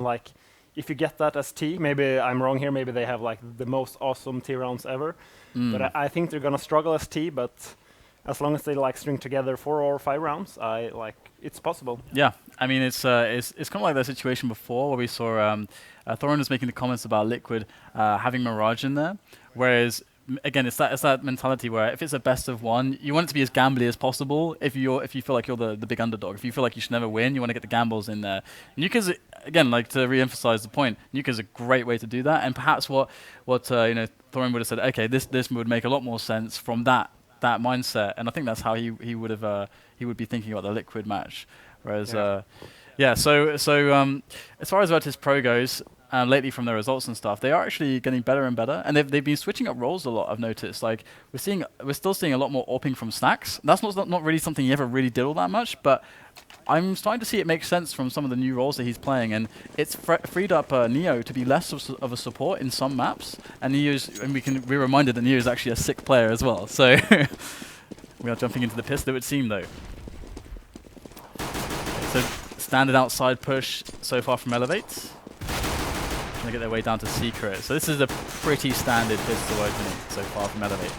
like, if you get that as T, maybe I'm wrong here, maybe they have like the most awesome T rounds ever. But I think they're gonna struggle as T, but as long as they like string together 4 or 5 rounds, it's possible. Yeah, I mean it's kind of like that situation before where we saw Thorin was making the comments about Liquid having Mirage in there, whereas again it's that mentality where if it's a best of one, you want it to be as gambly as possible. If you feel like you're the big underdog, if you feel like you should never win, you want to get the gambles in there. Nuka's again, like to re-emphasize the point, Nuka's a great way to do that, and perhaps what Thorin would have said, okay, this would make a lot more sense from that mindset, and I think that's how he would have he would be thinking about the Liquid match. Whereas, so as far as Virtus.pro goes, lately from their results and stuff, they are actually getting better and better, and they've been switching up roles a lot. I've noticed, like we're still seeing a lot more AWPing from Snacks. That's not really something he ever really did all that much, but I'm starting to see it make sense from some of the new roles that he's playing, and it's freed up Neo to be less of a support in some maps, and we're reminded that Neo is actually a sick player as well. So we are jumping into the pistol, it would seem though. So standard outside push so far from eLevate. Gonna get their way down to Secret. So this is a pretty standard pistol opening so far from eLevate.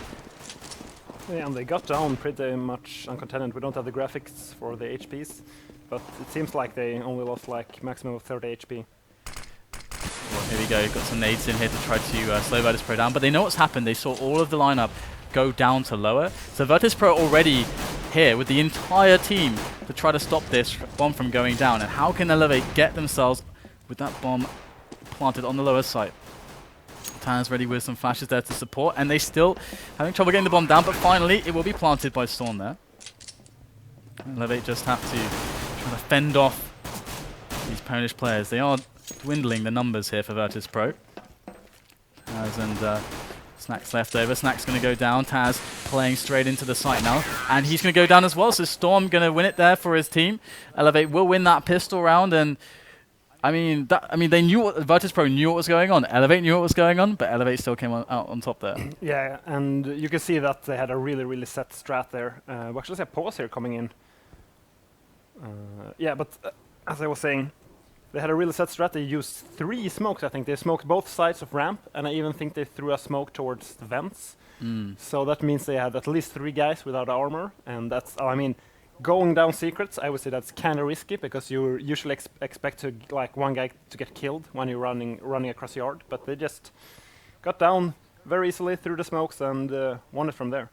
Yeah, and they got down pretty much uncontended. We don't have the graphics for the HPs, but it seems like they only lost like maximum of 30 HP. Well, here we go, got some nades in here to try to slow Virtus.pro down, but they know what's happened. They saw all of the lineup go down to lower. So Virtus.pro already here with the entire team to try to stop this bomb from going down. And how can eLevate get themselves with that bomb planted on the lower site? Taz ready with some flashes there to support, and they still having trouble getting the bomb down, but finally it will be planted by Storm there. eLevate just have to try to fend off these Polish players. They are dwindling the numbers here for Virtus.pro. Taz and Snacks left over. Snacks going to go down. Taz playing straight into the site now, and he's going to go down as well. So Storm going to win it there for his team. eLevate will win that pistol round, and I mean, they knew Virtus.pro knew what was going on. eLevate knew what was going on, but eLevate still came out on top there. Yeah, and you can see that they had a really set strat there. We actually see a pause here coming in. Yeah, but as I was saying, they had a really set strat. They used 3 smokes, I think. They smoked both sides of ramp, and I even think they threw a smoke towards the vents. So that means they had at least 3 guys without armor, and that's, I mean, going down secrets, I would say that's kind of risky, because you usually expect to like one guy to get killed when you're running across the yard, but they just got down very easily through the smokes and won it from there.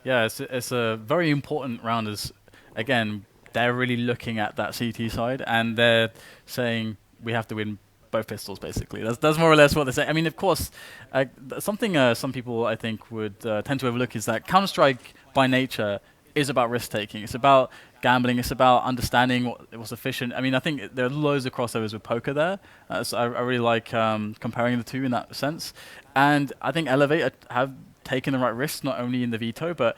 Yeah, it's a very important round, as again, they're really looking at that CT side, and they're saying we have to win both pistols, basically. That's more or less what they're saying. I mean, of course, something some people, I think, would tend to overlook is that Counter-Strike, by nature, is about risk-taking. It's about gambling. It's about understanding what's efficient. I mean, I think there are loads of crossovers with poker there. So I really like comparing the two in that sense. And I think eLevate have taken the right risks, not only in the veto, but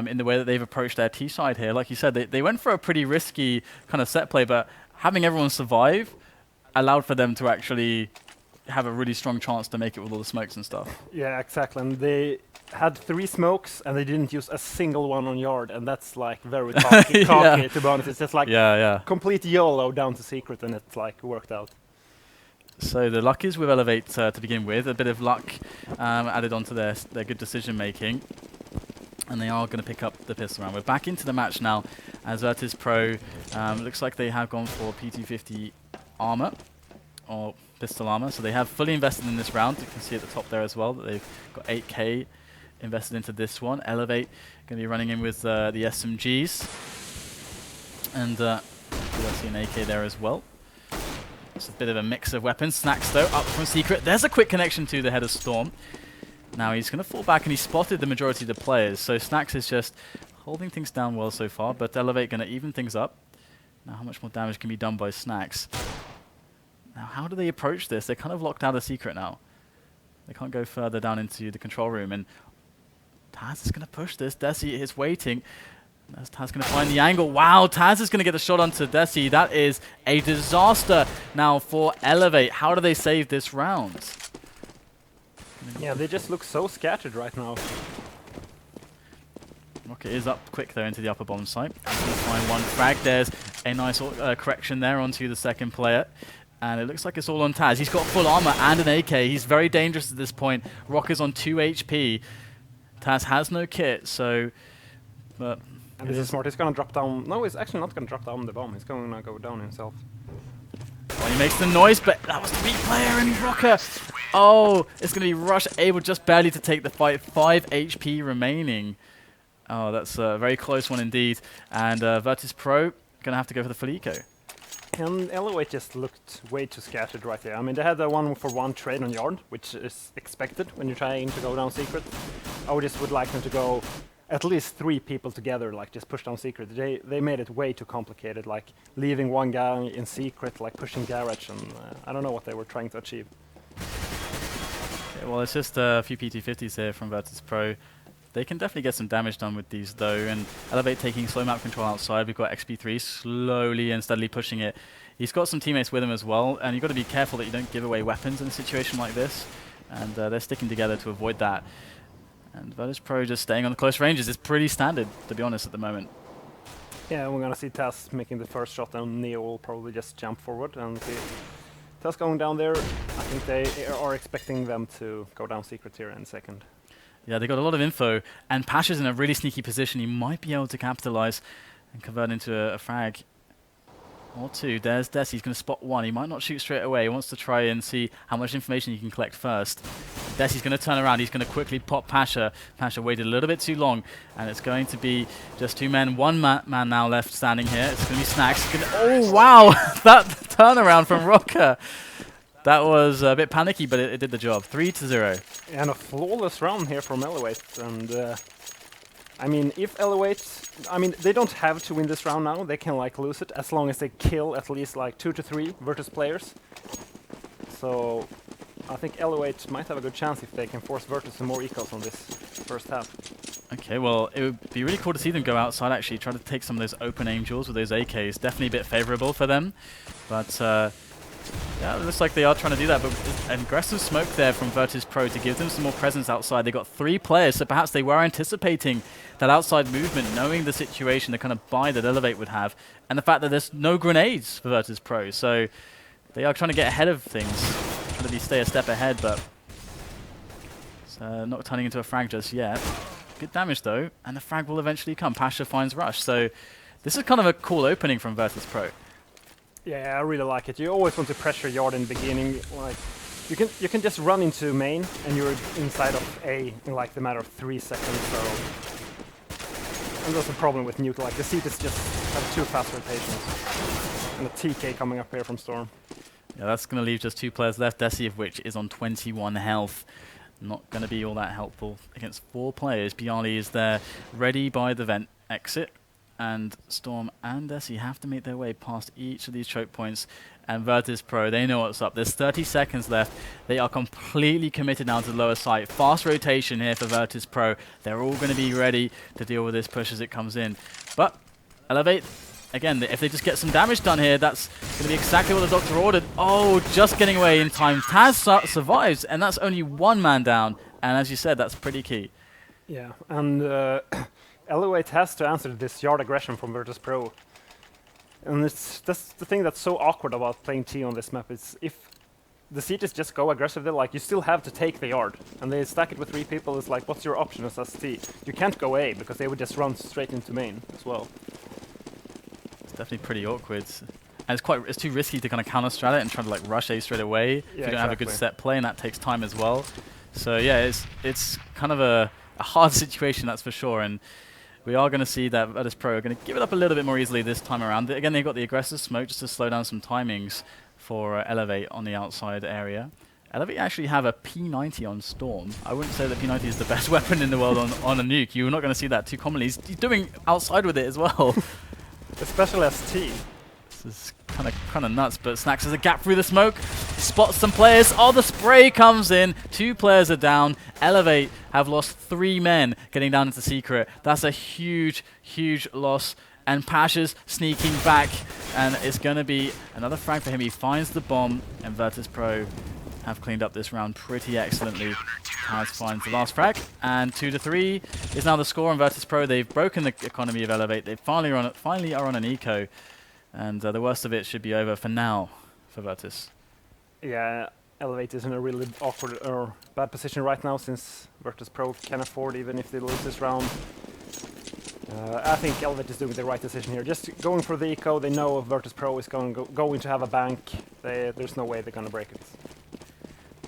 in the way that they've approached their T side here. Like you said, they went for a pretty risky kind of set play, but having everyone survive allowed for them to actually have a really strong chance to make it with all the smokes and stuff. Yeah, exactly. And they had 3 smokes, and they didn't use a single one on yard, and that's like very cocky, to be honest. It's just like complete YOLO down to secret, and it's like worked out. So the luck is with eLevate to begin with. A bit of luck added onto their good decision making, and they are going to pick up the pistol round. We're back into the match now, as Virtus.pro looks like they have gone for P250 armor, or pistol armor. So they have fully invested in this round. You can see at the top there as well that they've got 8k invested into this one. eLevate going to be running in with the SMGs, and you'll see an AK there as well. It's a bit of a mix of weapons. Snacks though up from secret. There's a quick connection to the head of Storm. Now he's going to fall back, and he spotted the majority of the players. So Snacks is just holding things down well so far, but eLevate going to even things up. Now how much more damage can be done by Snacks? Now, how do they approach this? They're kind of locked out of secret now. They can't go further down into the control room, and Taz is going to push this. Desi is waiting. As Taz going to find the angle. Wow, Taz is going to get the shot onto Desi. That is a disaster now for eLevate. How do they save this round? Yeah, they just look so scattered right now. Rocket is up quick though into the upper bomb site. Find one frag. There's a nice correction there onto the second player. And it looks like it's all on Taz. He's got full armor and an AK. He's very dangerous at this point. Rock is on 2 HP. Taz has no kit, so... But and this is smart. He's gonna drop down... No, he's actually not gonna drop down the bomb. He's gonna go down himself. Well, he makes the noise, but that was the weak player and Rocker. Oh, it's gonna be Rush able just barely to take the fight. 5 HP remaining. Oh, that's a very close one indeed. And Virtus.pro gonna have to go for the full eco. And eLevate just looked way too scattered right there. I mean, they had the 1-for-1 trade on yard, which is expected when you're trying to go down secret. I just would like them to go at least 3 people together, like just push down secret. They made it way too complicated, like leaving one guy in secret, like pushing garage, and I don't know what they were trying to achieve. Okay, well, it's just a few PT50s here from Virtus.pro. They can definitely get some damage done with these though, and eLevate taking slow map control outside. We've got XP3 slowly and steadily pushing it. He's got some teammates with him as well, and you've got to be careful that you don't give away weapons in a situation like this, and they're sticking together to avoid that. And Virtus.pro just staying on the close ranges is pretty standard, to be honest, at the moment. Yeah, we're gonna see Taz making the first shot, and Neo will probably just jump forward and see Taz going down there. I think they are expecting them to go down secret here in a second. Yeah, they got a lot of info, and Pasha's in a really sneaky position. He might be able to capitalize and convert into a frag or 2. There's Desi. He's going to spot 1. He might not shoot straight away. He wants to try and see how much information he can collect first. Desi's going to turn around. He's going to quickly pop Pasha. Pasha waited a little bit too long, and it's going to be just 2 men. 1 man now left standing here. It's going to be Snacks. Oh, wow! That turnaround from Rocker. That was a bit panicky, but it did the job. 3-0. And a flawless round here from eLevate. And I mean, if eLevate, I mean, they don't have to win this round now. They can like lose it as long as they kill at least like 2 to 3 Virtus players. So I think eLevate might have a good chance if they can force Virtus some more ecos on this first half. Okay, well, it would be really cool to see them go outside, actually, try to take some of those open angels with those AKs. Definitely a bit favorable for them. But yeah, it looks like they are trying to do that, but an aggressive smoke there from Virtus.pro to give them some more presence outside. They got 3 players, so perhaps they were anticipating that outside movement, knowing the situation, the kind of buy that eLevate would have, and the fact that there's no grenades for Virtus.pro. So they are trying to get ahead of things, trying to stay a step ahead, but it's not turning into a frag just yet. Good damage though, and the frag will eventually come. Pasha finds Rush, so this is kind of a cool opening from Virtus.pro. Yeah, I really like it. You always want to pressure yard in the beginning. Like, you can just run into main and you're inside of A in like the matter of 3 seconds. So, and that's the problem with Nuke. Like the CTs just have too fast rotations, and a TK coming up here from Storm. Yeah, that's going to leave just 2 players left. Desi of which is on 21 health. Not going to be all that helpful against 4 players. Bialy is there, ready by the vent exit. And Storm and Desi have to make their way past each of these choke points. And Virtus.pro, they know what's up. There's 30 seconds left. They are completely committed now to the lower site. Fast rotation here for Virtus.pro. They're all going to be ready to deal with this push as it comes in. But eLevate, again, if they just get some damage done here, that's going to be exactly what the Doctor ordered. Oh, just getting away in time. Taz survives, and that's only 1 man down. And as you said, that's pretty key. Yeah, and eLevate has to answer this yard aggression from Virtus.pro. And that's the thing that's so awkward about playing T on this map. Is if the CTs just go aggressively, like you still have to take the yard. And they stack it with 3 people, it's like, what's your option as T? You can't go A, because they would just run straight into main as well. It's definitely pretty awkward. And it's too risky to kind of counter-strat it and try to like rush A straight away if you don't have a good set play, and that takes time as well. So yeah, it's kind of a hard situation, that's for sure. And we are going to see that Virtus.pro are going to give it up a little bit more easily this time around. Again, they've got the aggressive smoke just to slow down some timings for eLevate on the outside area. eLevate actually have a P90 on Storm. I wouldn't say that P90 is the best weapon in the world on a nuke. You're not going to see that too commonly. He's doing outside with it as well. Especially as T. This is kind of nuts, but Snacks has a gap through the smoke, spots some players. Oh, the spray comes in. 2 players are down. eLevate have lost 3 men getting down into secret. That's a huge, huge loss. And Pasha's sneaking back, and it's going to be another frag for him. He finds the bomb, and Virtus.pro have cleaned up this round pretty excellently. Taz finds the last frag, and 2-3 is now the score on Virtus.pro. They've broken the economy of eLevate. They finally are on an eco. And the worst of it should be over for now for Virtus. Yeah, eLevate is in a really awkward or bad position right now since Virtus.pro can afford even if they lose this round. I think eLevate is doing the right decision here. Just going for the eco, they know Virtus.pro is going to have a bank. There's no way they're going to break it.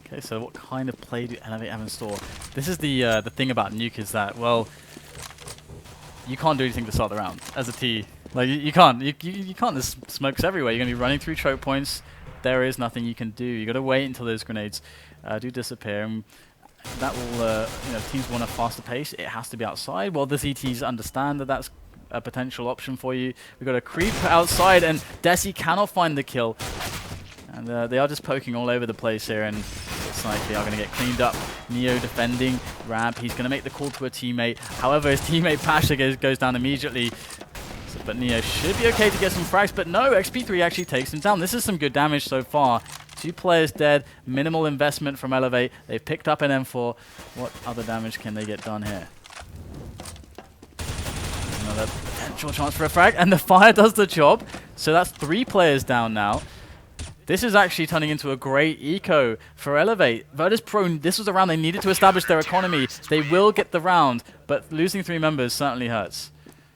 Okay, so what kind of play do eLevate have in store? This is the thing about Nuke is that, well, you can't do anything to start the round as a T. Like, you can't. You can't. There's smokes everywhere. You're going to be running through choke points. There is nothing you can do. You got to wait until those grenades do disappear. And that will, teams want a faster pace. It has to be outside. Well, the CTs understand that that's a potential option for you. We've got a creep outside, and Desi cannot find the kill. And they are just poking all over the place here, and looks like they are going to get cleaned up. Neo defending ramp. He's going to make the call to a teammate. However, his teammate Pasha goes down immediately. But Neo should be okay to get some frags, but no, XP3 actually takes him down. This is some good damage so far. 2 players dead, minimal investment from eLevate. They've picked up an M4. What other damage can they get done here? Another potential chance for a frag, and the fire does the job. So that's 3 players down now. This is actually turning into a great eco for eLevate. Virtus.pro, this was a round they needed to establish their economy. They will get the round, but losing 3 members certainly hurts.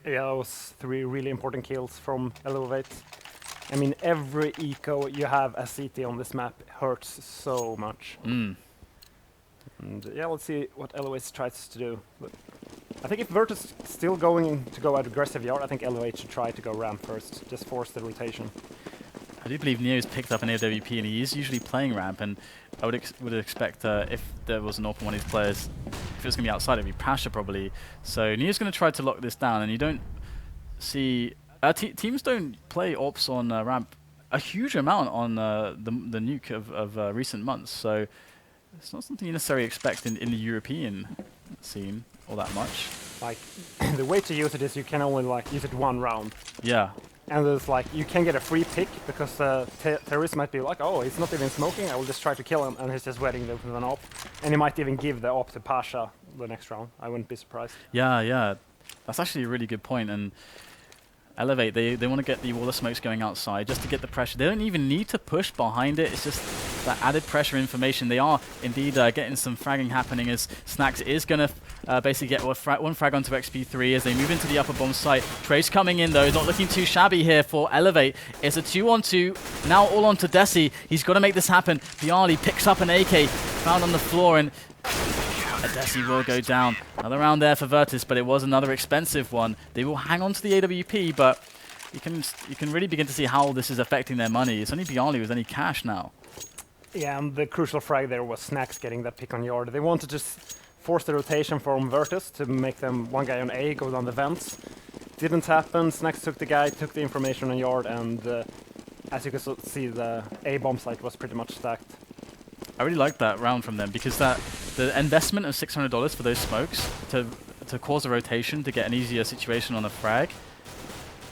Yeah, that was 3 really important kills from eLevate. I mean, every eco you have as CT on this map hurts so much. And yeah, let's see what eLevate tries to do. But I think if Virtus is still going to go at aggressive yard, I think eLevate should try to go ramp first. Just force the rotation. I do believe Neo's picked up an AWP, and he is usually playing ramp, and I would expect if there was an open one of these players, if it was going to be outside, it would be Pasha probably. So Neo's going to try to lock this down, and you don't see... teams don't play ops on ramp a huge amount on the nuke of recent months, so it's not something you necessarily expect in the European scene all that much. Like, the way to use it is you can only use it 1 round. Yeah. And there's you can get a free pick because terrorist might be like, oh, he's not even smoking, I will just try to kill him, and he's just waiting there with an op. And he might even give the op to Pasha the next round. I wouldn't be surprised. Yeah. That's actually a really good point. And eLevate, they want to get the wall of smokes going outside just to get the pressure. They don't even need to push behind it. It's just that added pressure information. They are indeed getting some fragging happening as Snax is going to basically get one frag onto XP3 as they move into the upper bomb site. Trace coming in though, not looking too shabby here for eLevate. It's a 2-on-2, now all onto Desi. He's got to make this happen. Bialy picks up an AK, found on the floor, and Desi will go down. Another round there for Virtus, but it was another expensive one. They will hang on to the AWP, but you can really begin to see how this is affecting their money. It's only Bialy with any cash now. Yeah, and the crucial frag there was Snax getting that pick on yard. They wanted to just force the rotation from Virtus to make them 1 guy on A go down the vents. Didn't happen. Snax took the information on yard, and as you can see, the A bomb site was pretty much stacked. I really like that round from them because the investment of $600 for those smokes to cause a rotation to get an easier situation on a frag.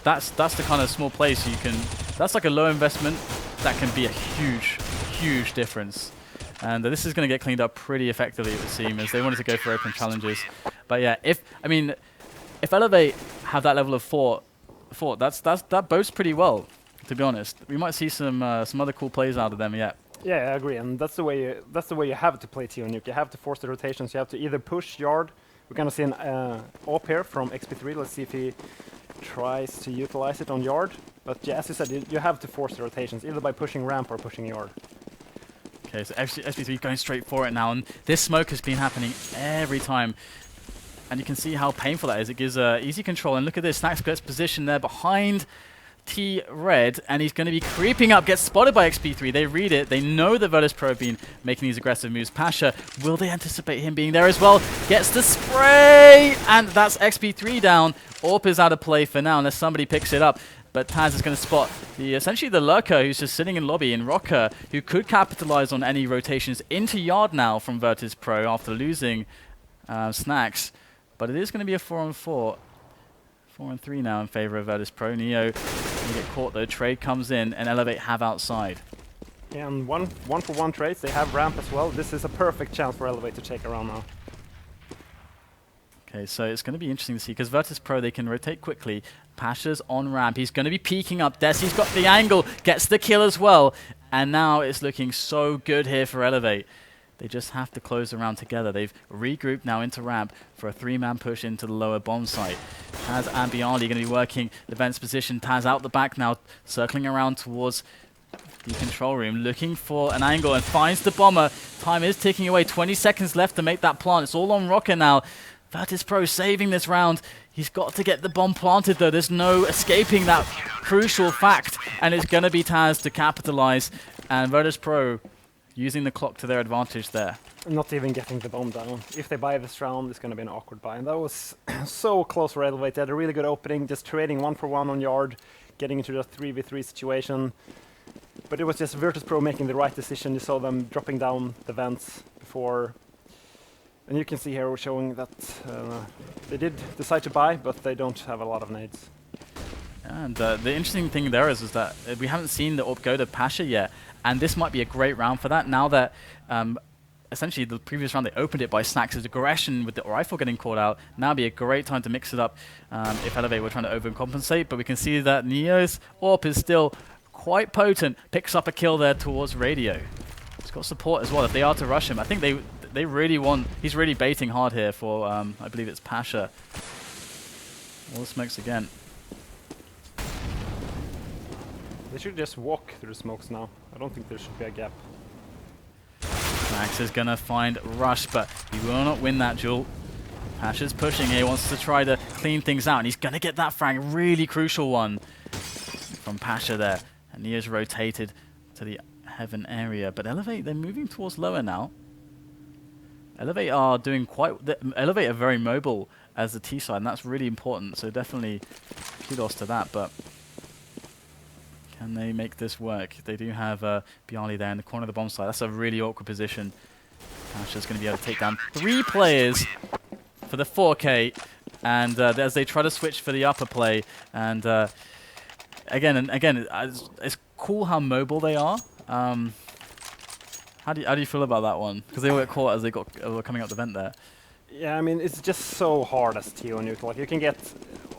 That's the kind of small place you can. That's like a low investment that can be a huge difference. And this is going to get cleaned up pretty effectively, it would seem, as they wanted to go for open challenges. But yeah, if eLevate have that level of thought, that bodes pretty well, to be honest. We might see some other cool plays out of them yet. Yeah, I agree, and that's the way you have to play TO Nuke. You have to force the rotations. You have to either push yard. We're gonna see an op here from XP3. Let's see if he tries to utilize it on yard. But yeah, as you said, you have to force the rotations either by pushing ramp or pushing yard. Okay, so XP3 going straight for it now, and this smoke has been happening every time. And you can see how painful that is. It gives easy control, and look at this. Snax gets positioned there behind T-Red, and he's going to be creeping up, gets spotted by XP3. They read it. They know that Virtus.pro have been making these aggressive moves. Pasha, will they anticipate him being there as well? Gets the spray, and that's XP3 down. AWP is out of play for now, unless somebody picks it up. But Taz is going to spot essentially the lurker who's just sitting in lobby, in Rocker, who could capitalize on any rotations into yard now from Virtus.pro after losing Snax. But it is going to be a 4-on-4. 4-on-3 now in favor of Virtus.pro. Neo will get caught though. Trade comes in, and eLevate have outside. Yeah, and one for one trades. They have ramp as well. This is a perfect chance for eLevate to take around now. Okay, so it's going to be interesting to see because Virtus.pro, they can rotate quickly. Pasha's on ramp. He's going to be peeking up. Desi's got the angle, gets the kill as well. And now it's looking so good here for eLevate. They just have to close the round together. They've regrouped now into ramp for a 3-man push into the lower bomb site. Taz and Bialy going to be working the vents position. Taz out the back now, circling around towards the control room, looking for an angle and finds the bomber. Time is ticking away. 20 seconds left to make that plant. It's all on Rocker now. Virtus.pro saving this round. He's got to get the bomb planted though. There's no escaping that crucial fact. And it's going to be Taz to capitalize. And Virtus.pro using the clock to their advantage there. Not even getting the bomb down. If they buy this round, it's going to be an awkward buy. And that was so close for eLevate. They had a really good opening, just trading 1-for-1 on yard, getting into the 3v3 situation. But it was just Virtus.pro making the right decision. You saw them dropping down the vents before. And you can see here we're showing that they did decide to buy, but they don't have a lot of nades. And the interesting thing there is that we haven't seen the AWP go to Pasha yet. And this might be a great round for that. Now that essentially the previous round they opened it by Snax' aggression with the rifle getting caught out, now would be a great time to mix it up if eLevate were trying to overcompensate. But we can see that Neo's AWP is still quite potent. Picks up a kill there towards Radio. He's got support as well if they are to rush him. I think they really want... He's really baiting hard here for, I believe it's Pasha. All the smokes again. They should just walk through the smokes now. I don't think there should be a gap. Max is going to find Rush, but he will not win that duel. Pasha's pushing here, wants to try to clean things out, and he's going to get that frag, really crucial one from Pasha there. And Neo's rotated to the heaven area, but eLevate, they're moving towards lower now. eLevate are doing eLevate are very mobile as the T side, and that's really important, so definitely kudos to that, but can they make this work? They do have Bialy there in the corner of the bomb site. That's a really awkward position. Pasha's going to be able to take down 3 players for the 4K, and as they try to switch for the upper play, and again, it's cool how mobile they are. How do you feel about that one? Because they all get caught as they were coming up the vent there. Yeah, I mean, it's just so hard as TO neutral. Like, you can get,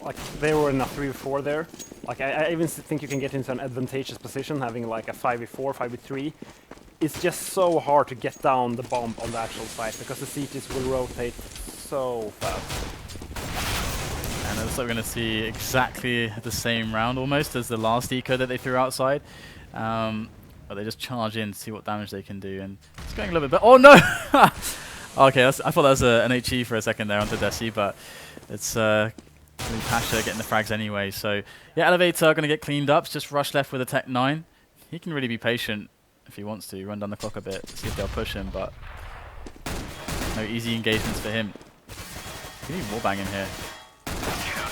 like, they were in a 3v4 there. Like, I even think you can get into an advantageous position, having like a 5v4, 5v3. It's just so hard to get down the bomb on the actual site, because the CTs will rotate so fast. And it looks like we're going to see exactly the same round, almost, as the last eco that they threw outside. But they just charge in to see what damage they can do, and it's going a little bit... Oh, no! Okay, I thought that was an HE for a second there onto Desi, but it's Pasha getting the frags anyway. So, yeah, eLevate are going to get cleaned up. It's just Rush left with a Tech 9. He can really be patient if he wants to, run down the clock a bit, see if they'll push him, but no easy engagements for him. We need wallbang in here.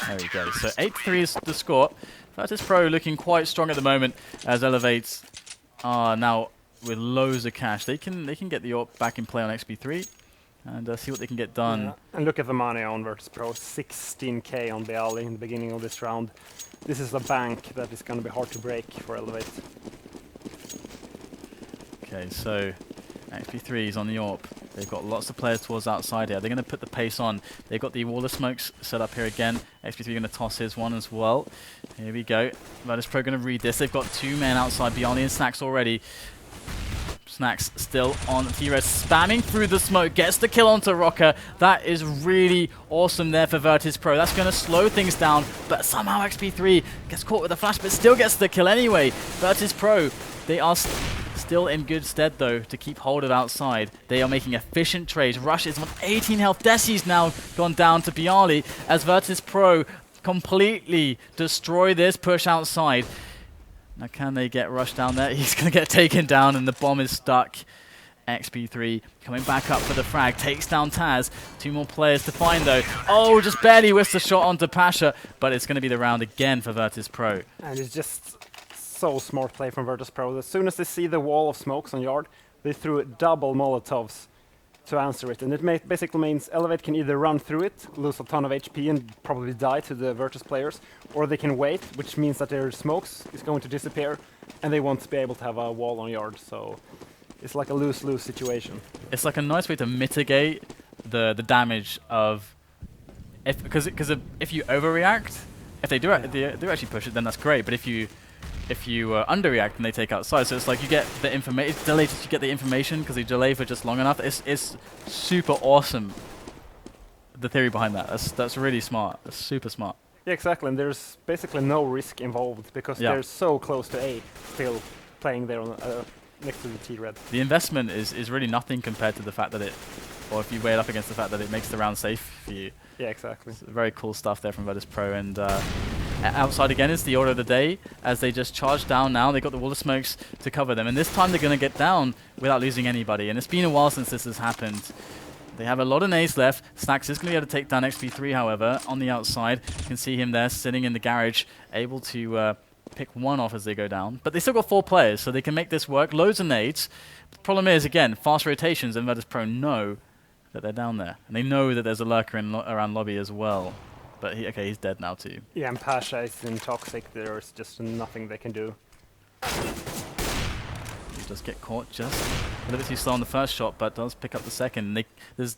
There we go. So 8-3 is the score. Virtus.pro looking quite strong at the moment as eLevate are now with loads of cash. They can get the AWP back in play on XP3 and see what they can get done. Yeah. And look at the money on Virtus.pro, 16k on Bialy in the beginning of this round. This is a bank that is going to be hard to break for eLevate. Okay, so XP3 is on the AWP. They've got lots of players towards outside here. They're going to put the pace on. They've got the wall of smokes set up here again. XP3 going to toss his one as well. Here we go. Virtus.pro going to read this. They've got 2 men outside, Bialy and Snax already. Snax still on T-Res, spamming through the smoke, gets the kill onto Rocker. That is really awesome there for Virtus.pro. That's going to slow things down, but somehow XP3 gets caught with a flash, but still gets the kill anyway. Virtus.pro, they are still in good stead though to keep hold of outside. They are making efficient trades. Rush is on 18 health. Desi's now gone down to Bialy as Virtus.pro completely destroy this push outside. Now can they get Rush down there? He's going to get taken down and the bomb is stuck. XP3 coming back up for the frag. Takes down Taz. 2 more players to find though. Oh, just barely whiffs the shot onto Pasha. But it's going to be the round again for Virtus.pro. And it's just so smart play from Virtus.pro. As soon as they see the wall of smokes on yard, they threw double Molotovs to answer it. And it basically means eLevate can either run through it, lose a ton of HP and probably die to the Virtus players, or they can wait, which means that their smokes is going to disappear and they won't be able to have a wall on yard. So it's like a lose-lose situation. It's like a nice way to mitigate the damage of... Because if you overreact, if they do actually push it, then that's great. But if you if you underreact and they take outside. So it's like you get the information. It's delayed. You get the information because they delay for just long enough. It's super awesome. The theory behind that. That's really smart. That's super smart. Yeah, exactly. And there's basically no risk involved because they're so close to A, still playing there on next to the T-red. The investment is really nothing compared to the fact that or if you weigh it up against the fact that it makes the round safe for you. Yeah, exactly. It's very cool stuff there from Virtus.pro. And outside again is the order of the day as they just charge down now. They got the wall of smokes to cover them. And this time they're going to get down without losing anybody. And it's been a while since this has happened. They have a lot of nades left. Snax is going to be able to take down XP3, however, on the outside. You can see him there sitting in the garage, able to pick one off as they go down. But they still got 4 players, so they can make this work. Loads of nades. The problem is, again, fast rotations, and Virtus.pro know that they're down there. And they know that there's a lurker around lobby as well. But he's dead now too. Yeah, and Pasha is in Toxic. There's just nothing they can do. He does get caught just a little bit too slow on the first shot, but does pick up the second. It's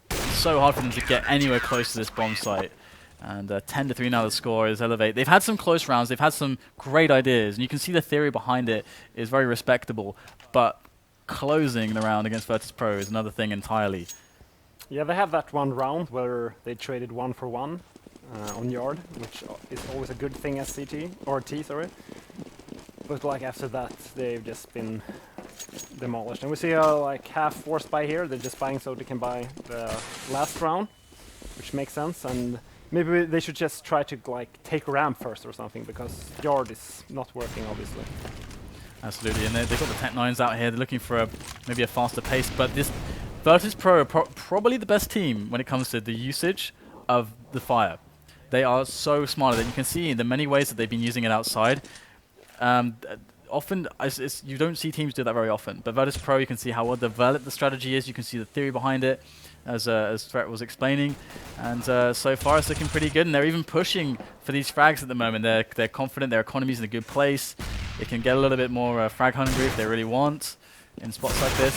so hard for them to get anywhere close to this bomb site. And 10-3 now the score is eLevate. They've had some close rounds. They've had some great ideas. And you can see the theory behind it is very respectable. But closing the round against Virtus.pro is another thing entirely. Yeah, they have that one round where they traded 1 for 1 on yard, which is always a good thing as CT, or T, sorry. But like after that, they've just been demolished. And we see like half force buy here. They're just buying so they can buy the last round, which makes sense. And maybe they should just try to like take ramp first or something, because yard is not working, obviously. Absolutely, and they've got the Tech 9s out here. They're looking for maybe a faster pace, but this Virtus.pro are probably the best team when it comes to the usage of the fire. They are so smart that you can see in the many ways that they've been using it outside. Often, you don't see teams do that very often, but Virtus.pro, you can see how well developed the strategy is. You can see the theory behind it, as Threat was explaining, and so far it's looking pretty good. And they're even pushing for these frags at the moment. They're confident. Their economy's in a good place. They can get a little bit more frag hungry if they really want in spots like this.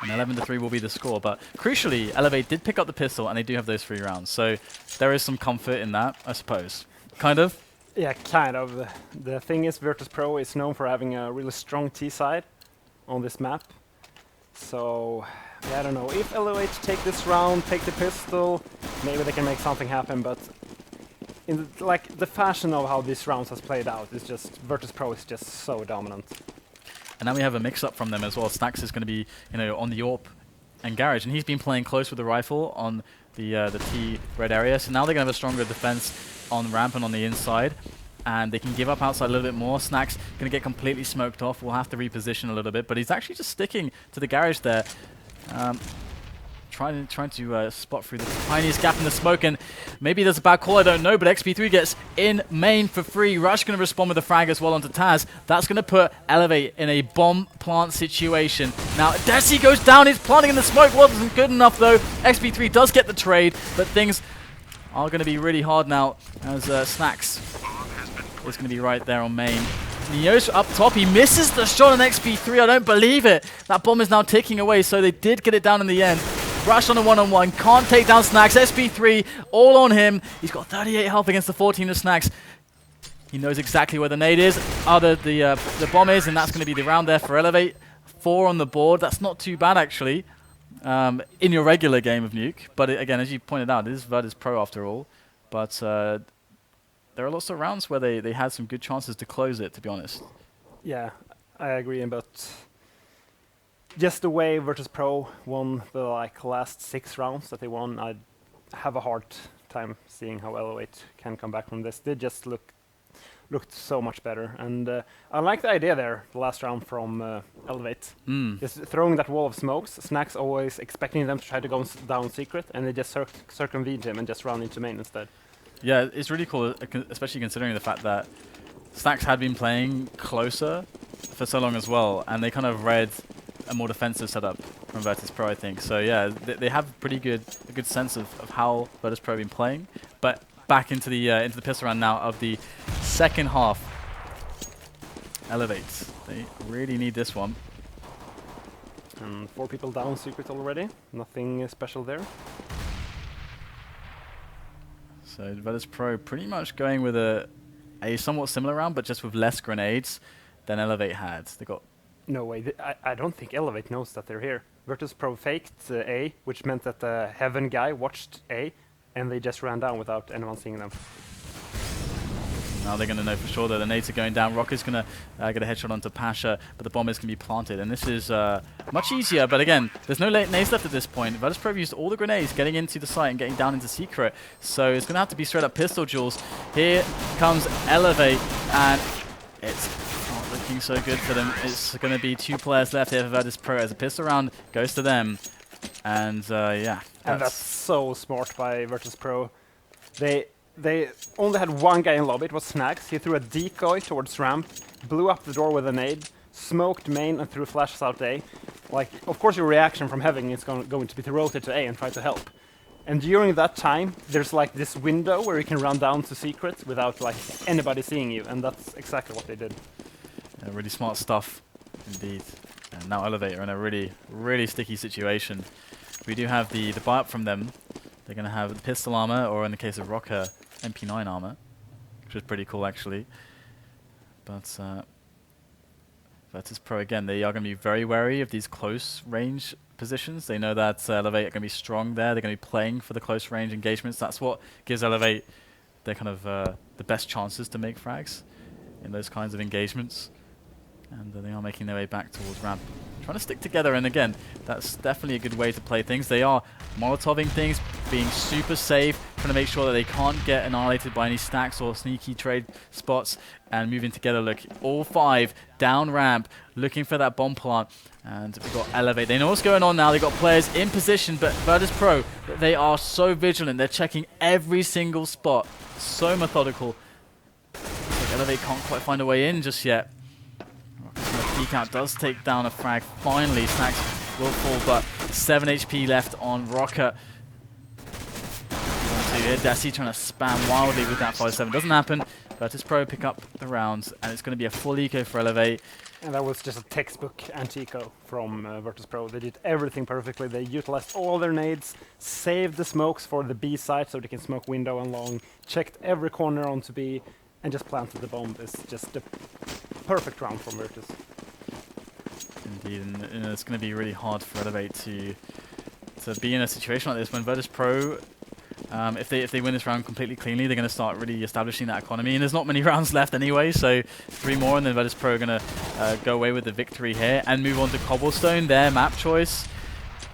And 11-3 will be the score. But crucially, eLevate did pick up the pistol, and they do have those 3 rounds. So there is some comfort in that, I suppose. Kind of. Yeah, kind of. The thing is, Virtus.pro is known for having a really strong T-side on this map. So, yeah, I don't know. If eLevate take this round, take the pistol, maybe they can make something happen, but in the fashion of how these rounds has played out, is just Virtus.pro is just so dominant. And now we have a mix-up from them as well. Snax is going to be, on the AWP and Garage, and he's been playing close with the rifle on the T red area. So now they're going to have a stronger defense on ramp and on the inside, and they can give up outside a little bit more. Snax going to get completely smoked off. We'll have to reposition a little bit, but he's actually just sticking to the Garage there. Trying to spot through the tiniest gap in the smoke, and maybe there's a bad call, I don't know, but XP3 gets in main for free. Rush going to respond with a frag as well onto Taz. That's going to put eLevate in a bomb plant situation. Now, Desi goes down, he's planting in the smoke. Wasn't good enough though. XP3 does get the trade, but things are going to be really hard now as Snax is going to be right there on main. Neo's up top, he misses the shot on XP3, I don't believe it. That bomb is now ticking away, so they did get it down in the end. Rush on a one-on-one, can't take down Snax. SP3 all on him. He's got 38 health against the 14 of Snax. He knows exactly where the nade is, the bomb is, and that's going to be the round there for eLevate. 4 on the board, that's not too bad actually, in your regular game of Nuke. But again, as you pointed out, it is Virtus.pro after all. But there are lots of rounds where they had some good chances to close it, to be honest. Yeah, I agree, but just the way Virtus.pro won the last 6 rounds that they won, I have a hard time seeing how eLevate can come back from this. They just looked so much better, and I like the idea there, the last round from eLevate. Just throwing that wall of smokes. Snax always expecting them to try to go down secret, and they just circumvent him and just run into main instead. Yeah, it's really cool, especially considering the fact that Snax had been playing closer for so long as well, and they kind of read a more defensive setup from Virtus.pro, I think. So yeah, they have a good sense of how Virtus.pro have been playing. But back into the pistol round now of the second half. eLevate, they really need this one. And 4 people down secret already. Nothing special there. So Virtus.pro pretty much going with a a somewhat similar round, but just with less grenades than eLevate had. They got... No way. I don't think eLevate knows that they're here. Virtus.pro faked A, which meant that the Heaven guy watched A, and they just ran down without anyone seeing them. Now they're going to know for sure that the nades are going down. Rocket's going to get a headshot onto Pasha, but the bomb is going to be planted. And this is much easier, but again, there's no nades left at this point. Virtus.pro used all the grenades getting into the site and getting down into secret. So it's going to have to be straight up pistol duels. Here comes eLevate, and it's not looking so good for them. It's going to be 2 players left here for Virtus.pro as a pistol round goes to them. And yeah. And that's so smart by Virtus.pro. They only had one guy in lobby, it was Snags. He threw a decoy towards ramp, blew up the door with a nade, smoked main and threw flashes out A. Like, of course your reaction from Heaven is going to be to rotate to A and try to help. And during that time, there's like this window where you can run down to secret without like anybody seeing you, and that's exactly what they did. Really smart stuff, indeed. And now eLevate are in a really, really sticky situation. We do have the buy-up from them. They're going to have the pistol armor, or in the case of Rocker, MP9 armor, which is pretty cool actually. But Virtus.pro, again, they are going to be very wary of these close range positions. They know that eLevate are going to be strong there. They're going to be playing for the close range engagements. That's what gives eLevate their kind of the best chances to make frags in those kinds of engagements. And they are making their way back towards ramp, trying to stick together. And again, that's definitely a good way to play things. They are molotoving things, being super safe, trying to make sure that they can't get annihilated by any stacks or sneaky trade spots, and moving together. Look, all 5 down ramp, looking for that bomb plant. And we've got eLevate. They know what's going on now. They've got players in position, but Virtus.pro, they are so vigilant. They're checking every single spot. So methodical. eLevate can't quite find a way in just yet. Peek out does take down a frag. Finally, Snacks will fall, but 7 HP left on Rocker. Desi trying to spam wildly with that 5-7. Doesn't happen. Virtus.pro pick up the rounds, and it's going to be a full eco for eLevate. And that was just a textbook anti-eco from Virtus.pro. They did everything perfectly. They utilized all their nades, saved the smokes for the B side so they can smoke window and long, checked every corner onto B, and just planted the bomb. It's just the perfect round from Virtus. Indeed, and it's going to be really hard for eLevate to be in a situation like this when Virtus.pro, if they win this round completely cleanly, they're going to start really establishing that economy. And there's not many rounds left anyway, so 3 more, and then Virtus.pro are going to go away with the victory here and move on to Cobblestone, their map choice,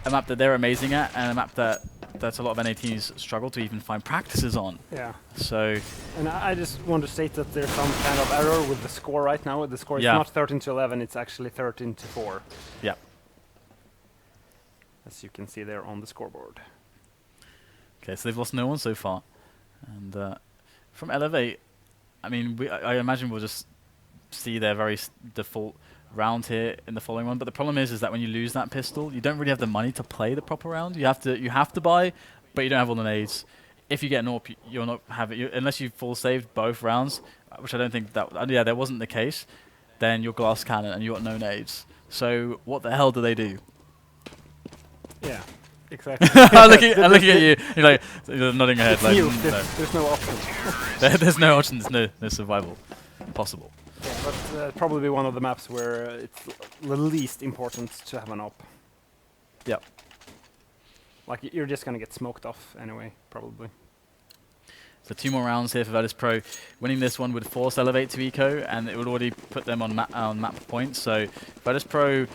a map that they're amazing at, and a map that a lot of NA teams struggle to even find practices on. Yeah. So. And I just want to state that there's some kind of error with the score right now. The score is not 13-11, it's actually 13-4. Yeah. As you can see there on the scoreboard. Okay, so they've lost no one so far. And from eLevate, I mean, I imagine we'll just see their very default round here in the following one. But the problem is that when you lose that pistol, you don't really have the money to play the proper round. You have to buy, but you don't have all the nades. If you get an AWP, you'll not have it unless you full saved both rounds, which I don't think that. Yeah, that wasn't the case. Then you're glass cannon and you got no nades. So what the hell do they do? Yeah, exactly. I'm looking at you. You're like you're nodding your head. Like, no. There's no option. There's no option. There's no survival possible. Yeah, but probably one of the maps where it's the least important to have an op. Yep. Like you're just gonna get smoked off anyway, probably. So 2 more rounds here for Virtus.pro. Winning this one would force eLevate to eco, and it would already put them on map points. So Virtus.pro,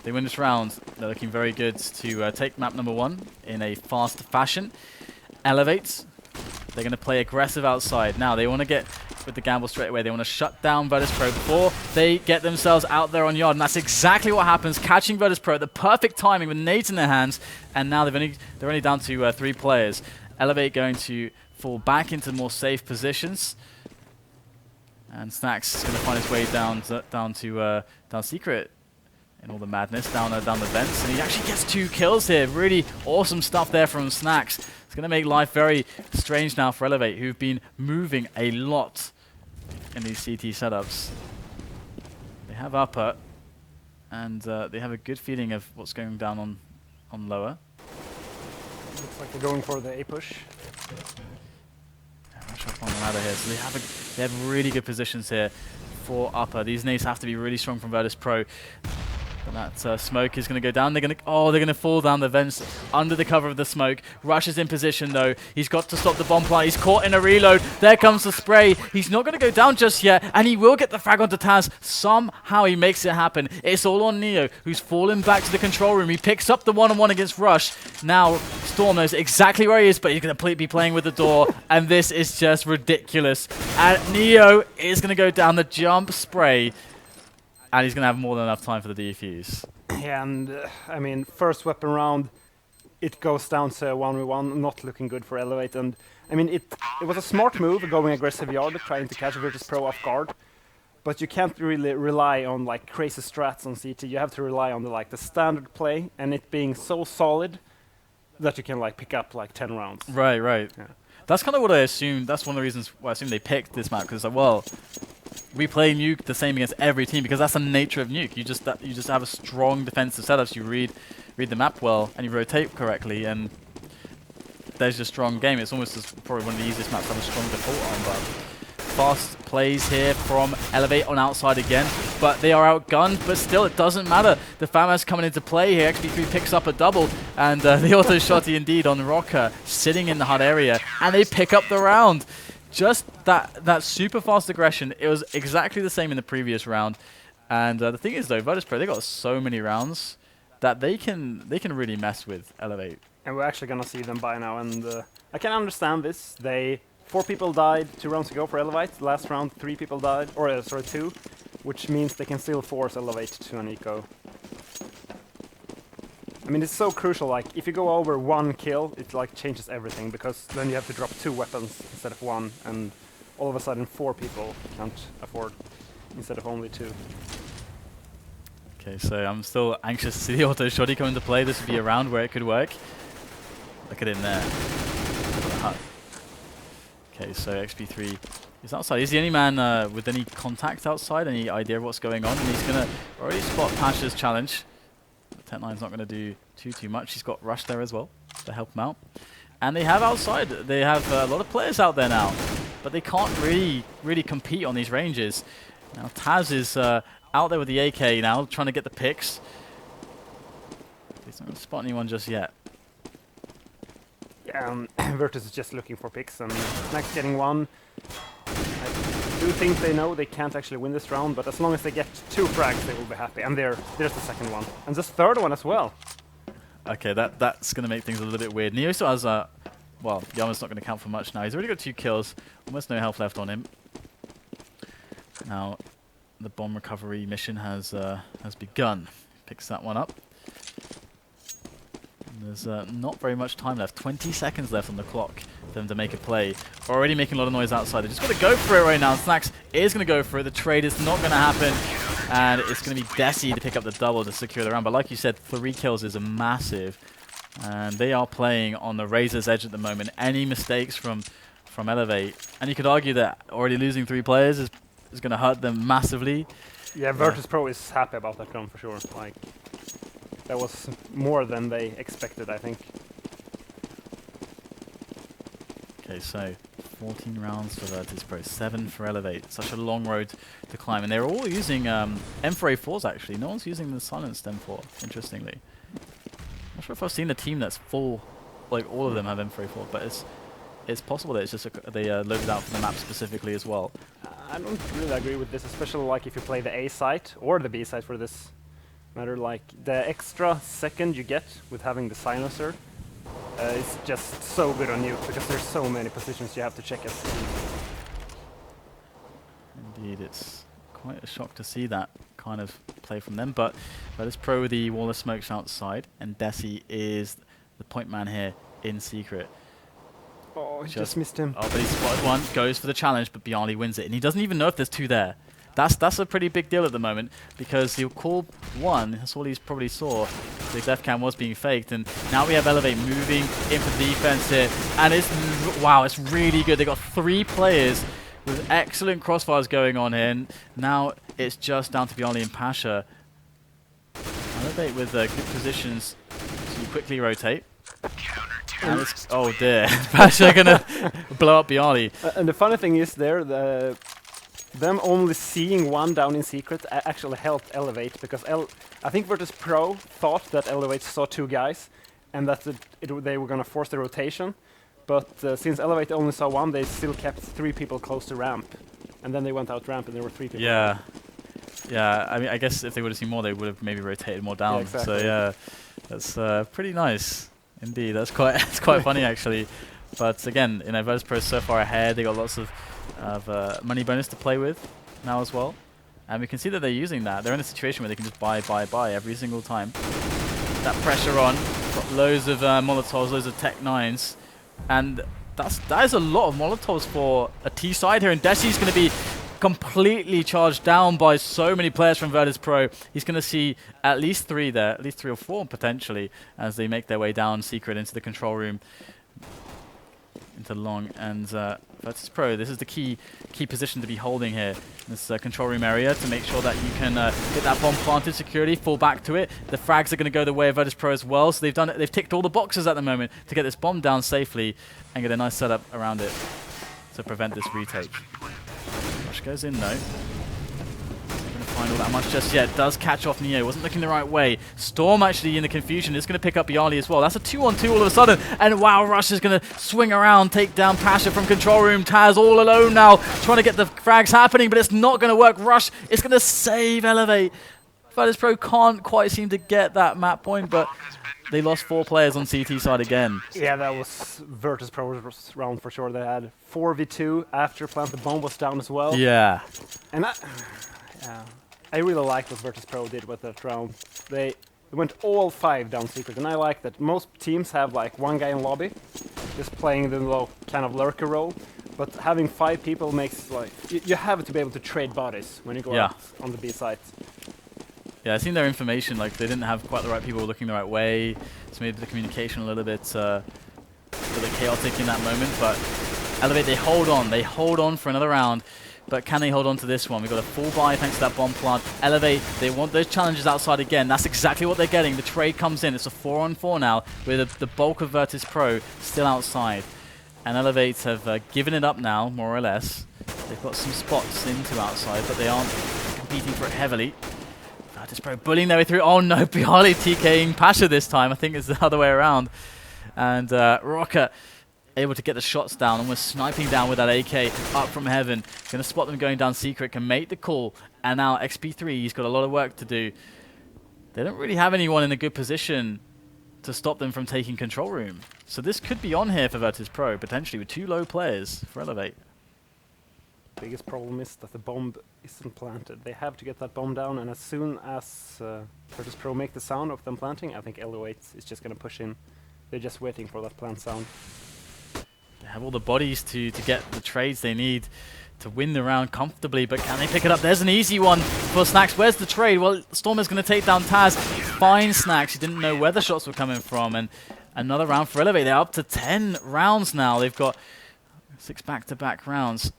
they win this round. They're looking very good to take map number 1 in a fast fashion. eLevate, they're going to play aggressive outside. Now they want to get with the gamble straight away. They want to shut down Virtus.pro before they get themselves out there on yard, and that's exactly what happens. Catching Virtus.pro at the perfect timing with nades in their hands, and now they're only down to 3 players. eLevate going to fall back into more safe positions, and Snacks is going to find his way down secret in all the madness down the vents, and he actually gets 2 kills here. Really awesome stuff there from Snacks. It's going to make life very strange now for eLevate, who've been moving a lot in these CT setups. They have upper, and they have a good feeling of what's going down on lower. Looks like they're going for the A push. I'm not up on the ladder here. So they have really good positions here for upper. These nades have to be really strong from Virtus.pro. But that smoke is going to go down. They're going to fall down the vents under the cover of the smoke. Rush is in position though. He's got to stop the bomb plant. He's caught in a reload. There comes the spray. He's not going to go down just yet, and he will get the frag onto Taz. Somehow he makes it happen. It's all on Neo, who's fallen back to the control room. He picks up the one-on-one against Rush. Now Storm knows exactly where he is, but he's going to be playing with the door, and this is just ridiculous. And Neo is going to go down the jump spray. And he's going to have more than enough time for the defuse. Yeah, and I mean, first weapon round, it goes down to 1v1, not looking good for eLevate. And I mean, it was a smart move going aggressive yard, trying to catch Virtus.pro off guard. But you can't really rely on like crazy strats on CT. You have to rely on the standard play, and it being so solid that you can like pick up like 10 rounds. Right, right. Yeah. That's kind of what I assumed. That's one of the reasons why I assumed they picked this map, because like, well, we play Nuke the same against every team because that's the nature of Nuke. You just have a strong defensive setup. You read the map well and you rotate correctly, and there's your strong game. It's almost probably one of the easiest maps to have a strong default on. But fast plays here from eLevate on outside again, but they are outgunned. But still, it doesn't matter. The FAMAS coming into play here. XP3 picks up a double, and the auto shotty indeed on Rocker sitting in the HUD area, and they pick up the round. Just that super fast aggression, it was exactly the same in the previous round. And the thing is though, Virtus.pro, they got so many rounds that they can really mess with eLevate. And we're actually gonna see them by now, and I can understand this. 4 people died 2 rounds ago for eLevate. Last round 3 people died, or sorry 2, which means they can still force eLevate to an eco. I mean, it's so crucial, like, if you go over 1 kill, it like changes everything, because then you have to drop 2 weapons instead of 1, and all of a sudden 4 people can't afford, instead of only 2. Okay, so I'm still anxious to see the auto shotty come into play. This would be a round where it could work. Look at him there. Okay, so XP3 is outside. He's the only man with any contact outside, any idea of what's going on, and he's going to already spot Pasha's challenge. Tech9's not going to do too much. He's got Rush there as well to help him out. And they have outside. They have a lot of players out there now, but they can't really compete on these ranges. Now Taz is out there with the AK now, trying to get the picks. He's not going to spot anyone just yet. Yeah, Virtus is just looking for picks, and Snack's getting one. I do think they know they can't actually win this round, but as long as they get 2 frags, they will be happy. And there's the second one. And this third one as well. Okay, that's going to make things a little bit weird. Neo still has, well, Yama's not going to count for much now. He's already got 2 kills, almost no health left on him. Now, the bomb recovery mission has begun. Picks that one up. There's not very much time left. 20 seconds left on the clock for them to make a play. Already making a lot of noise outside. They just got to go for it right now. Snacks is going to go for it. The trade is not going to happen. And it's going to be Desi to pick up the double to secure the round. But like you said, 3 kills is a massive. And they are playing on the razor's edge at the moment. Any mistakes from eLevate. And you could argue that already losing 3 players is going to hurt them massively. Yeah, Virtus.pro is happy about that round for sure. Like, that was more than they expected, I think. Okay, so 14 rounds for Virtus.pro, 7 for eLevate. Such a long road to climb. And they're all using M4A4s actually. No one's using the silenced M4, interestingly. I'm not sure if I've seen a team that's full, like all of them have M4A4, but it's possible that it's just they loaded out for the map specifically as well. I don't really agree with this, especially like if you play the A site or the B site for this matter. Like the extra second you get with having the silencer is just so good on you, because there's so many positions you have to check as. Indeed, it's quite a shock to see that kind of play from them, but Virtus.pro with the wall of smokes outside, and Desi is the point man here in secret. Oh, he just missed him. Oh, but he spotted one, goes for the challenge, but Bjarni wins it, and he doesn't even know if there's 2 there. That's a pretty big deal at the moment, because he'll call 1. That's all he's probably saw. The death cam was being faked, and now we have eLevate moving in for defense here, and it's really good. They got 3 players with excellent crossfires going on here, and now it's just down to Bjarni and Pasha. eLevate with good positions to quickly rotate. And oh dear, Pasha gonna blow up Bialy. And the funny thing is there, them only seeing one down in secret actually helped eLevate, because I think Virtus.pro thought that eLevate saw 2 guys and that they were gonna force the rotation, but since eLevate only saw 1, they still kept 3 people close to ramp, and then they went out ramp and there were 3 people. Yeah, yeah. I mean, I guess if they would have seen more, they would have maybe rotated more down. Yeah, exactly. So yeah, that's pretty nice indeed. That's quite quite funny actually. But again, you know, Virtus.pro is so far ahead. They got lots of money bonus to play with now as well, and we can see that they're using that. They're in a situation where they can just buy every single time. That pressure on, got loads of Molotovs, loads of Tech 9s, and that is a lot of Molotovs for a T side here. And Desi's going to be completely charged down by so many players from Virtus.pro. He's going to see at least 3 there, at least 3 or 4 potentially, as they make their way down secret into the control room, into long. And Virtus.pro, this is the key position to be holding here. This control room area to make sure that you can get that bomb planted securely, fall back to it. The frags are going to go the way of Virtus.pro as well, so they've ticked all the boxes at the moment to get this bomb down safely and get a nice setup around it to prevent this retake. Rush goes in though. Not going to find all that much just yet. Does catch off Neo. Wasn't looking the right way. Storm actually in the confusion is going to pick up Bialy as well. That's a 2-on-2 all of a sudden. And wow, Rush is going to swing around, take down Pasha from control room. Taz all alone now, trying to get the frags happening, but it's not going to work. Rush is going to save eLevate. Virtus.pro can't quite seem to get that map point, but they lost 4 players on CT side again. Yeah, that was Virtus.pro's round for sure. They had 4v2 after plant. The bomb was down as well. Yeah. And I really like what Virtus.pro did with that round. They went all 5 down secret, and I like that. Most teams have like 1 guy in lobby, just playing the low kind of lurker role. But having 5 people makes like you have to be able to trade bodies when you go out on the B site. Yeah, I seen their information, like they didn't have quite the right people looking the right way, so maybe the communication a little bit chaotic in that moment, but eLevate, they hold on for another round, but can they hold on to this one? We've got a full buy thanks to that bomb plant. eLevate, they want those challenges outside again. That's exactly what they're getting. The trade comes in. It's a 4-on-4 now, with the bulk of Virtus.pro still outside. And eLevate have given it up now, more or less. They've got some spots into outside, but they aren't competing for it heavily. Virtus.pro bullying their way through. Oh no, Bialy TKing Pasha this time. I think it's the other way around. And Rocker able to get the shots down, and we're sniping down with that AK up from heaven. Going to spot them going down secret, can make the call. And now XP3, he's got a lot of work to do. They don't really have anyone in a good position to stop them from taking control room. So this could be on here for Virtus.pro, potentially with 2 low players for eLevate. Biggest problem is that the bomb isn't planted. They have to get that bomb down, and as soon as Virtus.pro make the sound of them planting, I think eLevate is just going to push in. They're just waiting for that plant sound. They have all the bodies to get the trades they need to win the round comfortably, but can they pick it up? There's an easy one for Snacks. Where's the trade? Well, Storm is going to take down Taz. Fine Snacks. He didn't know where the shots were coming from, and another round for eLevate. They're up to 10 rounds now. They've got 6 back-to-back rounds.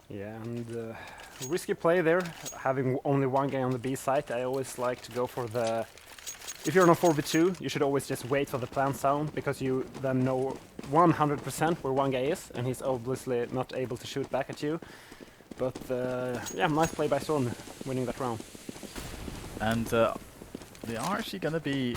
Yeah, and risky play there, having only 1 guy on the B site. I always like to go for the... If you're on a 4v2, you should always just wait for the plant sound, because you then know 100% where 1 guy is, and he's obviously not able to shoot back at you. But yeah, nice play by Storm, winning that round. And they are actually going to be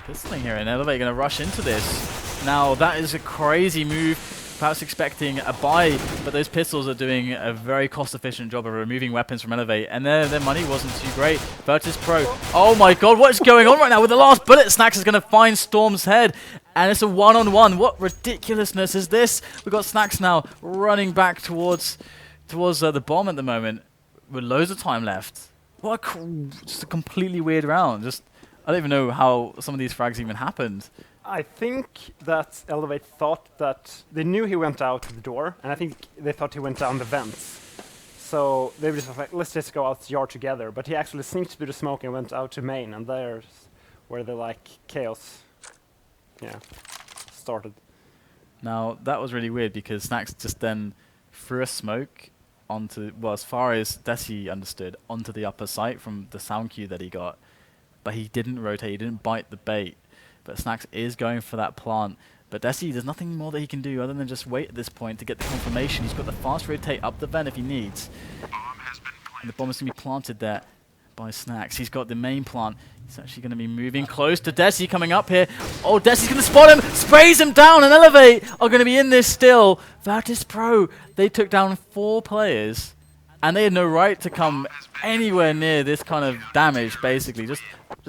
pistoling here, and eLevate going to rush into this. Now, that is a crazy move. Perhaps expecting a buy, but those pistols are doing a very cost-efficient job of removing weapons from eLevate, and their money wasn't too great. Virtus.pro, oh my god, what is going on right now? With the last bullet, Snacks is going to find Storm's head, and it's a 1-on-1. What ridiculousness is this? We've got Snacks now running back towards the bomb at the moment, with loads of time left. What just a completely weird round. Just I don't even know how some of these frags even happened. I think that eLevate thought that they knew he went out the door, and I think they thought he went down the vents. So they were just like, let's just go out the yard together. But he actually sneaked through the smoke and went out to main, and there's where the chaos, started. Now that was really weird because Snacks just then threw a smoke onto, well, as far as Desi understood, onto the upper site from the sound cue that he got, but he didn't rotate, he didn't bite the bait. but Snacks is going for that plant. But Desi, there's nothing more that he can do other than just wait at this point to get the confirmation. He's got the fast rotate up the vent if he needs. And the bomb is going to be planted there by Snacks. He's got the main plant. He's actually going to be moving close to Desi coming up here. Oh, Desi's going to spot him, sprays him down, and eLevate are going to be in this still. Virtus.pro, they took down 4 players, and they had no right to come anywhere near this kind of damage, basically. Just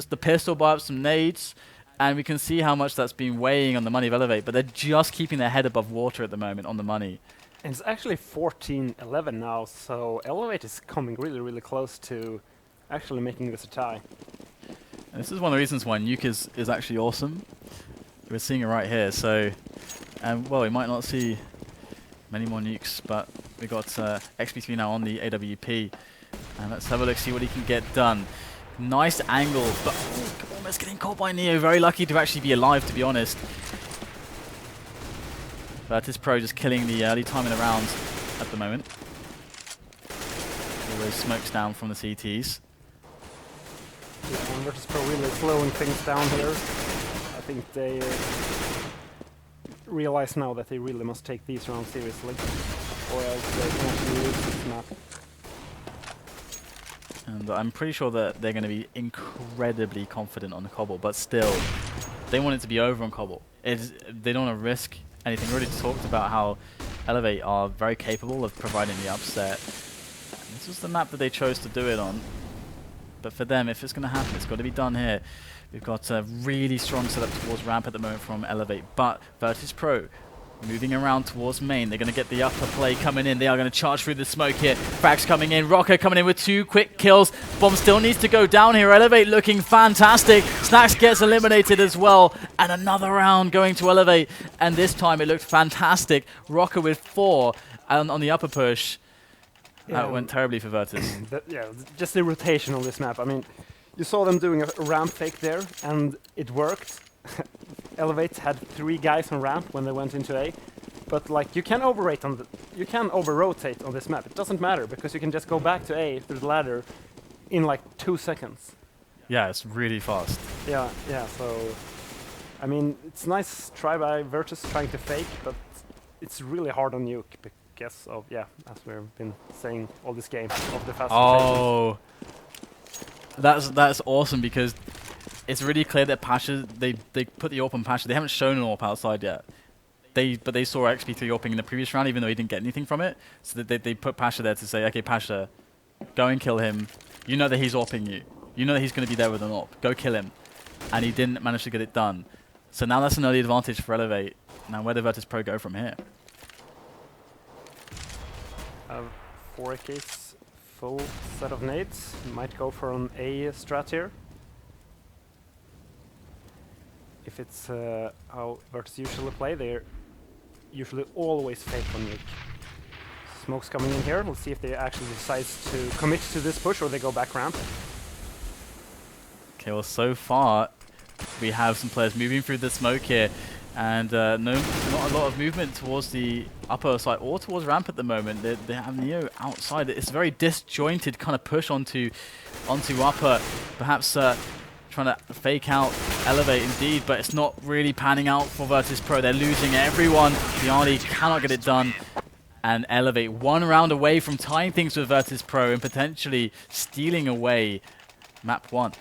the pistol buy up some nades. And we can see how much that's been weighing on the money of eLevate, but they're just keeping their head above water at the moment on the money. And it's actually 14-11 now, so eLevate is coming really, really close to actually making this a tie. And this is one of the reasons why Nuke is actually awesome. We're seeing it right here, so... well, we might not see many more nukes, but we got XP3 now on the AWP. And let's have a look, see what he can get done. Nice angle, but almost getting caught by Neo. Very lucky to actually be alive, to be honest. Virtus.pro just killing the early time in the round at the moment. All those smokes down from the CTs. Yeah, and Virtus.pro really slowing things down here. I think they realize now that they really must take these rounds seriously, or else they can actually lose this map. And I'm pretty sure that they're going to be incredibly confident on the Cobble, but still, they want it to be over on Cobble. They don't want to risk anything. We already talked about how eLevate are very capable of providing the upset. And this was the map that they chose to do it on. But for them, if it's going to happen, it's got to be done here. We've got a really strong setup towards ramp at the moment from eLevate, but Virtus.pro moving around towards main. They're going to get the upper play coming in. They are going to charge through the smoke here. Frags coming in. Rocker coming in with 2 quick kills. Bomb still needs to go down here. eLevate looking fantastic. Snacks gets eliminated as well. And another round going to eLevate. And this time it looked fantastic. Rocker with 4 on the upper push. Yeah, That went terribly for Virtus. Yeah, just the rotation on this map. I mean, you saw them doing a ramp fake there, and it worked. eLevate had 3 guys on ramp when they went into A, but like you can over-rotate on this map. It doesn't matter because you can just go back to A through the ladder in like 2 seconds. Yeah, it's really fast. Yeah. So, I mean, it's nice try by Virtus trying to fake, but it's really hard on Nuke because of as we've been saying all this game of the fast rotation. Oh, that's awesome because it's really clear that Pasha, they put the AWP on Pasha. They haven't shown an AWP outside yet. But they saw XP3 AWPing in the previous round, even though he didn't get anything from it. So they put Pasha there to say, okay, Pasha, go and kill him. You know that he's AWPing you. You know that he's going to be there with an AWP. Go kill him. And he didn't manage to get it done. So now that's an early advantage for eLevate. Now where did Virtus.pro go from here? 4 AKs, full set of nades. Might go for an A strat here. If it's how Virtus usually play, they're usually always fake on Nuke. Smoke's coming in here. We'll see if they actually decide to commit to this push or they go back ramp. Okay, well, so far we have some players moving through the smoke here, and not a lot of movement towards the upper side or towards ramp at the moment. They have Neo outside. It's a very disjointed kind of push onto upper. Perhaps trying to fake out eLevate indeed, but it's not really panning out for Virtus.pro. They're losing everyone. Diani cannot get it done. And eLevate 1 round away from tying things with Virtus.pro and potentially stealing away map 1.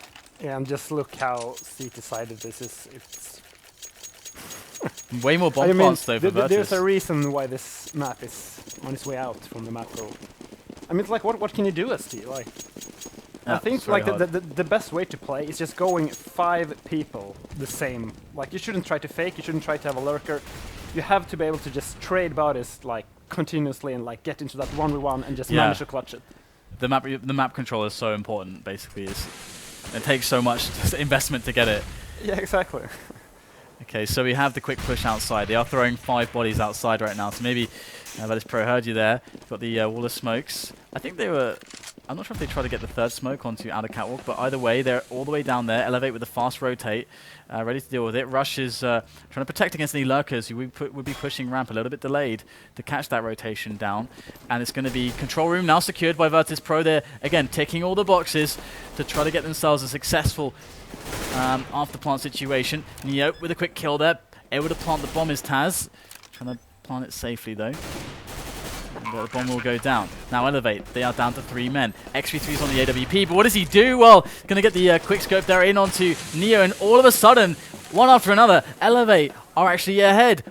Yeah, and just look how CT-sided this is. It's way more bomb plants though for Virtus. There's a reason why this map is on its way out from the map pool. I mean, it's like, what can you do, ST? Like, I think like the best way to play is just going 5 people the same. Like, you shouldn't try to fake. You shouldn't try to have a lurker. You have to be able to just trade bodies like continuously and like get into that 1v1 and just manage to clutch it. The map control is so important. Basically, it takes so much investment to get it. Yeah, exactly. Okay, so we have the quick push outside. They are throwing 5 bodies outside right now. So maybe Virtus.pro heard you there. Got the wall of smokes. I think they were I'm not sure if they try to get the third smoke onto outer catwalk, but either way, they're all the way down there. eLevate with the fast rotate, ready to deal with it. Rush is trying to protect against any lurkers who would be pushing ramp a little bit delayed to catch that rotation down. And it's going to be control room now secured by Virtus.pro. They're, again, ticking all the boxes to try to get themselves a successful after plant situation. Neo with a quick kill there. Able to plant the bomb is Taz. Trying to plant it safely, though. The bomb will go down. Now eLevate, they are down to 3 men. XP3's on the AWP, but what does he do? Well, going to get the quick scope there in onto Neo, and all of a sudden, one after another, eLevate are actually ahead.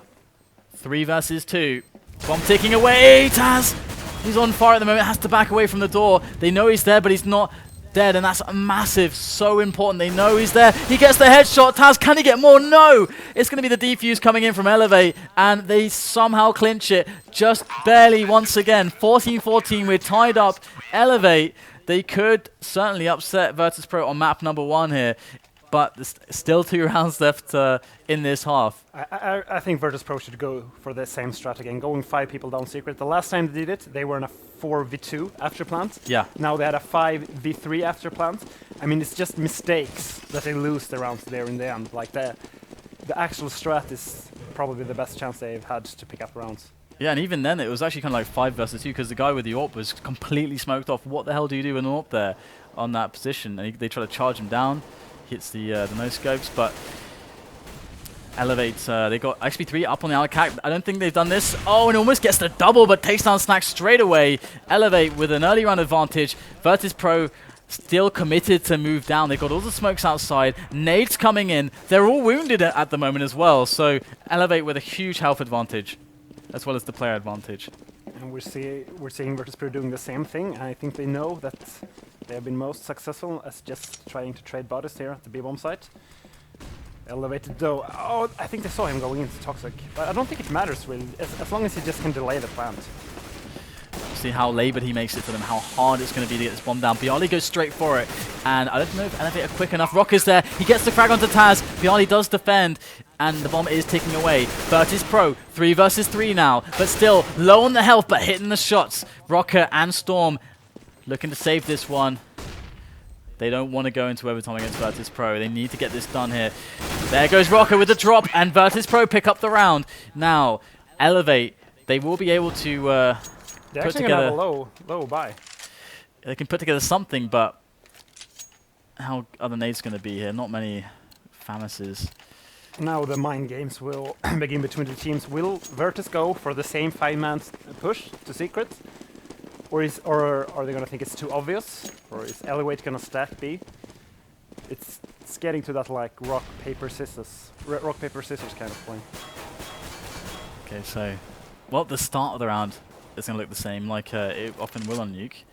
3 versus 2. Bomb ticking away. Taz, he's on fire at the moment, has to back away from the door. They know he's there, but he's not dead, and that's massive, so important. They know he's there. He gets the headshot. Taz, can he get more? No! It's going to be the defuse coming in from eLevate, and they somehow clinch it, just barely once again. 14-14, we're tied up. eLevate, they could certainly upset Virtus.pro on map number 1 here, but there's still 2 rounds left in this half. I think Virtus.pro should go for the same strat again, going 5 people down secret. The last time they did it, they were in a 4v2 after plant. Yeah. Now they had a 5v3 after plant. I mean, it's just mistakes that they lose the rounds there in the end. Like the actual strat is probably the best chance they've had to pick up rounds. Yeah, and even then it was actually kind of like 5 versus 2 because the guy with the AWP was completely smoked off. What the hell do you do with an AWP there on that position? And they try to charge him down. Hits the no scopes, but eLevate, they got XP3 up on the Alcac. I don't think they've done this. Oh, and almost gets the double, but takes down Snack straight away. eLevate with an early round advantage. Virtus.pro still committed to move down. They've got all the smokes outside. Nades coming in. They're all wounded at the moment as well. So eLevate with a huge health advantage, as well as the player advantage. And we're seeing Virtus.pro doing the same thing. I think they know that they have been most successful as just trying to trade bodies here at the B-bomb site. eLevate though. Oh, I think they saw him going into Toxic. But I don't think it matters really, as long as he just can delay the plant. See how laboured he makes it to them, how hard it's going to be to get this bomb down. Bialy goes straight for it, and I don't know if eLevate are quick enough. Rock is there, he gets the frag onto Taz. Bialy does defend, and the bomb is ticking away. Virtus.pro, 3 versus 3 now, but still low on the health, but hitting the shots. Rocker and Storm looking to save this one. They don't want to go into overtime against Virtus.pro. They need to get this done here. There goes Rocker with the drop, and Virtus.pro pick up the round. Now, eLevate, they will be able to They're put actually together... going to have a low buy. They can put together something, but how are the nades going to be here? Not many Famuses. Now the mind games will begin between the teams. Will Virtus go for the same 5-man push to secret? Or are they going to think it's too obvious? Or is eLevate going to stack B? It's getting to that like rock, paper, scissors kind of point. Okay, so, well, the start of the round is going to look the same, like it often will on Nuke.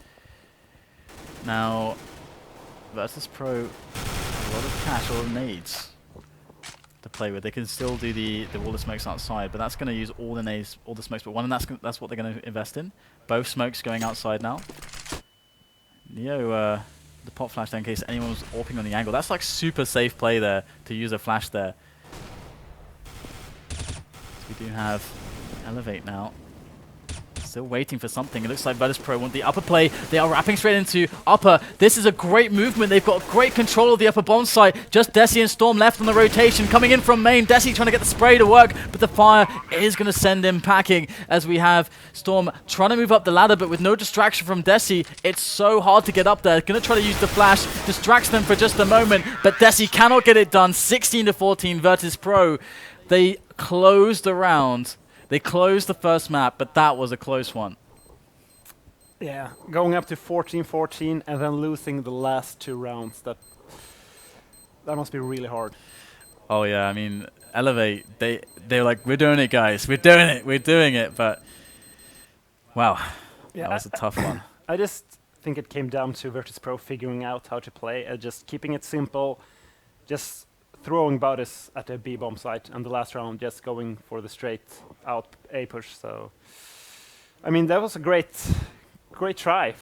Now, Virtus.pro, a lot of cash, a lot of nades to play with. They can still do the wall of smokes outside, but that's going to use all the nades, all the smokes but one, and that's what they're going to invest in. Both smokes going outside now. Neo, the pop flash there in case anyone was AWPing on the angle. That's like super safe play there to use a flash there. So we do have eLevate now. Still waiting for something. It looks like Virtus.pro want the upper play. They are wrapping straight into upper. This is a great movement. They've got great control of the upper bomb site. Just Desi and Storm left on the rotation. Coming in from main. Desi trying to get the spray to work, but the fire is going to send him packing as we have Storm trying to move up the ladder, but with no distraction from Desi. It's so hard to get up there. Going to try to use the flash. Distracts them for just a moment, but Desi cannot get it done. 16-14 Virtus.pro. They closed the round. They closed the first map, but that was a close one. Yeah, going up to 14-14 and then losing the last 2 rounds. That must be really hard. Oh yeah, I mean, eLevate, they're like, we're doing it, guys. We're doing it. But wow, yeah, that was a tough one. I just think it came down to Virtus.pro figuring out how to play and just keeping it simple, just throwing bodies at the B-bomb site, and the last round just going for the straight out A push. So, I mean, that was a great try